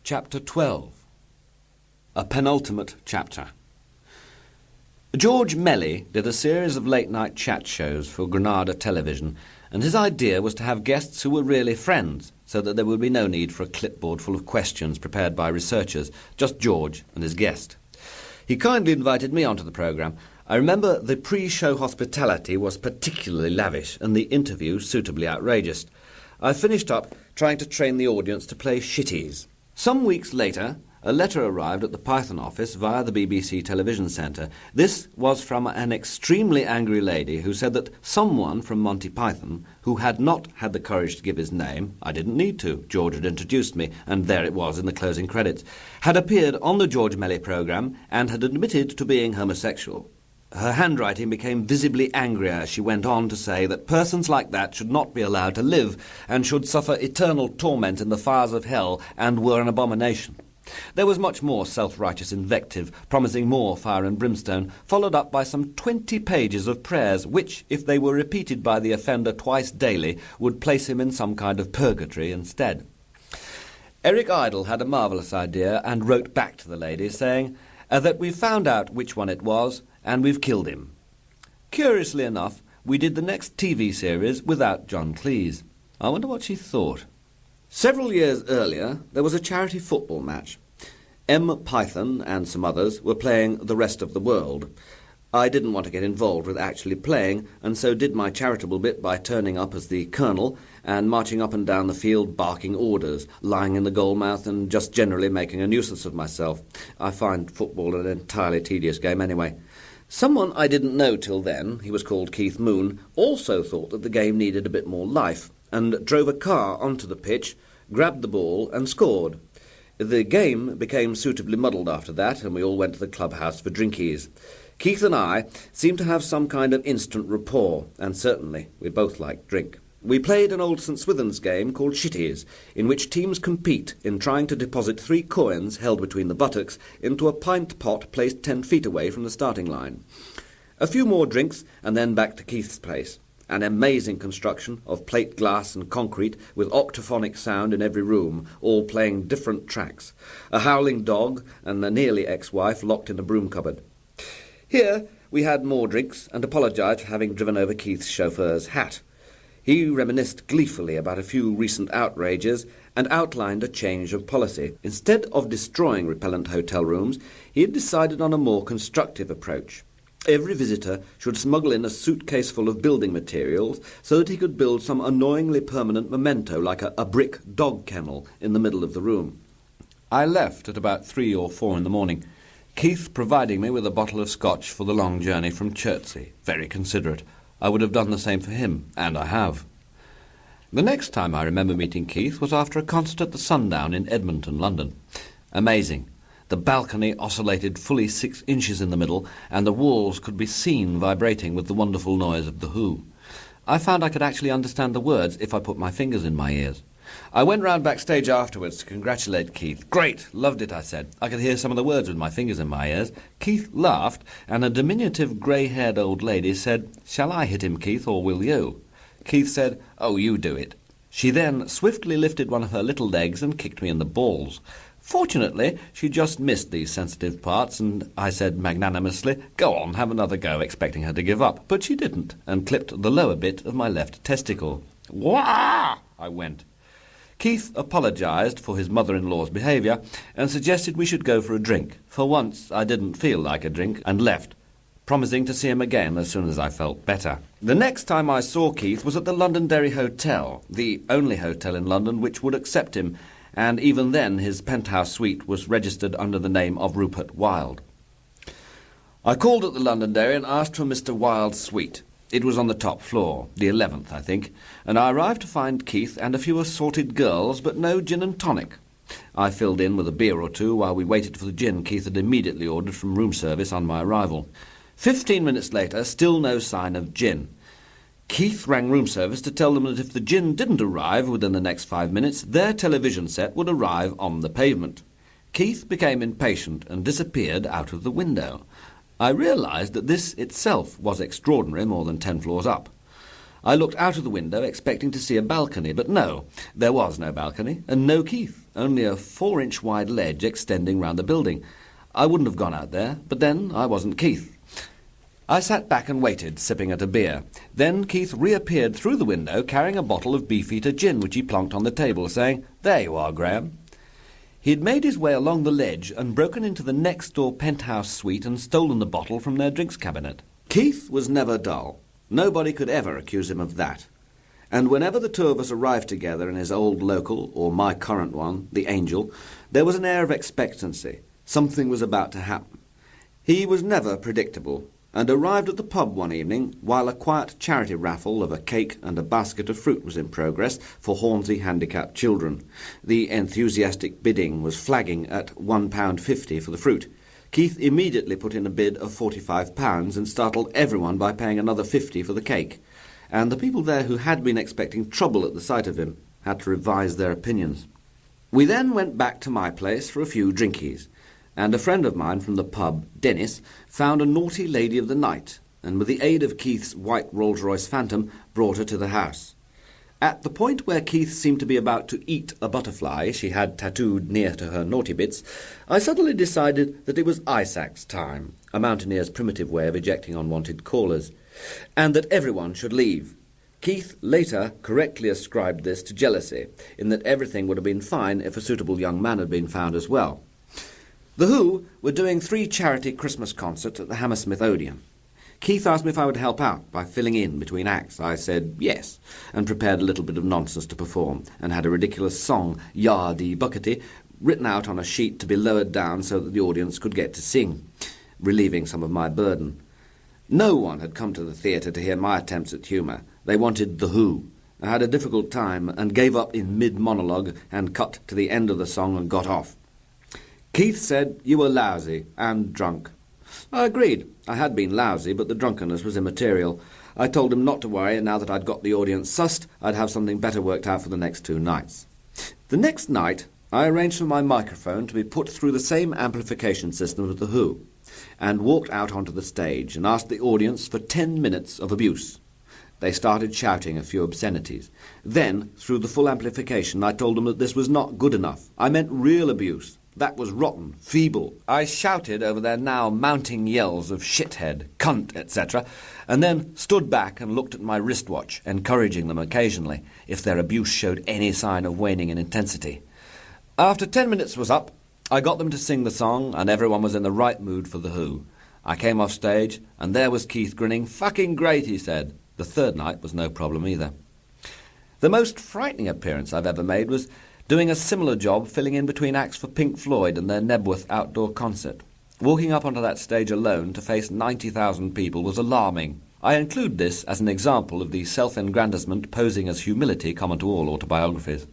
Chapter 12. A penultimate chapter. George Melly did a series of late-night chat shows for Granada Television, and his idea was to have guests who were really friends, so that there would be no need for a clipboard full of questions prepared by researchers, just George and his guest. He kindly invited me onto the programme. I remember the pre-show hospitality was particularly lavish, and the interview suitably outrageous. I finished up trying to train the audience to play shitties. Some weeks later, a letter arrived at the Python office via the BBC television centre. This was from an extremely angry lady who said that someone from Monty Python, who had not had the courage to give his name — I didn't need to, George had introduced me, and there it was in the closing credits — had appeared on the George Melly programme and had admitted to being homosexual. Her handwriting became visibly angrier as she went on to say that persons like that should not be allowed to live and should suffer eternal torment in the fires of hell and were an abomination. There was much more self-righteous invective, promising more fire and brimstone, followed up by some 20 pages of prayers which, if they were repeated by the offender twice daily, would place him in some kind of purgatory instead. Eric Idle had a marvellous idea and wrote back to the lady saying that we've found out which one it was and we've killed him. Curiously enough, we did the next TV series without John Cleese. I wonder what she thought. Several years earlier, there was a charity football match. M. Python and some others were playing the rest of the world. I didn't want to get involved with actually playing, and so did my charitable bit by turning up as the colonel and marching up and down the field barking orders, lying in the goal mouth and just generally making a nuisance of myself. I find football an entirely tedious game anyway. Someone I didn't know till then, he was called Keith Moon, also thought that the game needed a bit more life, and drove a car onto the pitch, grabbed the ball and scored. The game became suitably muddled after that, and we all went to the clubhouse for drinkies. Keith and I seemed to have some kind of instant rapport, and certainly we both liked drink. We played an old St. Swithin's game called Shitties, in which teams compete in trying to deposit 3 coins held between the buttocks into a pint pot placed 10 feet away from the starting line. A few more drinks, and then back to Keith's place. An amazing construction of plate glass and concrete with octophonic sound in every room, all playing different tracks. A howling dog and a nearly ex-wife locked in a broom cupboard. Here we had more drinks and apologised for having driven over Keith's chauffeur's hat. He reminisced gleefully about a few recent outrages and outlined a change of policy. Instead of destroying repellent hotel rooms, he had decided on a more constructive approach. Every visitor should smuggle in a suitcase full of building materials so that he could build some annoyingly permanent memento like a brick dog kennel in the middle of the room. I left at about 3 or 4 in the morning, Keith providing me with a bottle of scotch for the long journey from Chertsey. Very considerate. I would have done the same for him, and I have. The next time I remember meeting Keith was after a concert at the Sundown in Edmonton, London. Amazing. The balcony oscillated fully 6 inches in the middle, and the walls could be seen vibrating with the wonderful noise of The Who. I found I could actually understand the words if I put my fingers in my ears. I went round backstage afterwards to congratulate Keith. Great, loved it, I said. I could hear some of the words with my fingers in my ears. Keith laughed, and a diminutive grey-haired old lady said, "Shall I hit him, Keith, or will you?" Keith said, "Oh, you do it." She then swiftly lifted one of her little legs and kicked me in the balls. Fortunately, she just missed these sensitive parts, and I said magnanimously, "Go on, have another go," expecting her to give up. But she didn't, and clipped the lower bit of my left testicle. Wah! I went. Keith apologised for his mother-in-law's behaviour and suggested we should go for a drink. For once I didn't feel like a drink, and left, promising to see him again as soon as I felt better. The next time I saw Keith was at the Londonderry Hotel, the only hotel in London which would accept him, and even then his penthouse suite was registered under the name of Rupert Wilde. I called at the Londonderry and asked for Mr. Wilde's suite. It was on the top floor, the 11th, I think, and I arrived to find Keith and a few assorted girls, but no gin and tonic. I filled in with a beer or two while we waited for the gin Keith had immediately ordered from room service on my arrival. 15 minutes later, still no sign of gin. Keith rang room service to tell them that if the gin didn't arrive within the next 5 minutes, their television set would arrive on the pavement. Keith became impatient and disappeared out of the window. I realised that this itself was extraordinary, more than 10 floors up. I looked out of the window expecting to see a balcony, but no, there was no balcony and no Keith. only a 4-inch wide ledge extending round the building. I wouldn't have gone out there, but then I wasn't Keith. I sat back and waited, sipping at a beer. Then Keith reappeared through the window, carrying a bottle of Beefeater gin, which he plonked on the table, saying, "There you are, Graham." He had made his way along the ledge and broken into the next-door penthouse suite and stolen the bottle from their drinks cabinet. Keith was never dull. Nobody could ever accuse him of that. And whenever the two of us arrived together in his old local, or my current one, the Angel, there was an air of expectancy. Something was about to happen. He was never predictable, and arrived at the pub one evening while a quiet charity raffle of a cake and a basket of fruit was in progress for Hornsey handicapped children. The enthusiastic bidding was flagging at £1.50 for the fruit. Keith immediately put in a bid of £45 and startled everyone by paying another 50 for the cake. And the people there who had been expecting trouble at the sight of him had to revise their opinions. We then went back to my place for a few drinkies, and a friend of mine from the pub, Dennis, found a naughty lady of the night, and with the aid of Keith's white Rolls-Royce Phantom, brought her to the house. At the point where Keith seemed to be about to eat a butterfly she had tattooed near to her naughty bits, I suddenly decided that it was ice axe time, a mountaineer's primitive way of ejecting unwanted callers, and that everyone should leave. Keith later correctly ascribed this to jealousy, in that everything would have been fine if a suitable young man had been found as well. The Who were doing 3 charity Christmas concerts at the Hammersmith Odeon. Keith asked me if I would help out by filling in between acts. I said yes, and prepared a little bit of nonsense to perform, and had a ridiculous song, Yardie Buckety, written out on a sheet to be lowered down so that the audience could get to sing, relieving some of my burden. No one had come to the theatre to hear my attempts at humour. They wanted The Who. I had a difficult time and gave up in mid-monologue and cut to the end of the song and got off. Keith said you were lousy and drunk. I agreed. I had been lousy, but the drunkenness was immaterial. I told him not to worry, and now that I'd got the audience sussed, I'd have something better worked out for the next 2 nights. The next night, I arranged for my microphone to be put through the same amplification system as The Who, and walked out onto the stage and asked the audience for 10 minutes of abuse. They started shouting a few obscenities. Then, through the full amplification, I told them that this was not good enough. I meant real abuse. That was rotten, feeble. I shouted over their now mounting yells of shithead, cunt, etc., and then stood back and looked at my wristwatch, encouraging them occasionally if their abuse showed any sign of waning in intensity. After 10 minutes was up, I got them to sing the song, and everyone was in the right mood for The Who. I came off stage, and there was Keith grinning. "Fucking great," he said. The 3rd night was no problem either. The most frightening appearance I've ever made was doing a similar job filling in between acts for Pink Floyd and their Nebworth outdoor concert. Walking up onto that stage alone to face 90,000 people was alarming. I include this as an example of the self-aggrandizement posing as humility common to all autobiographies.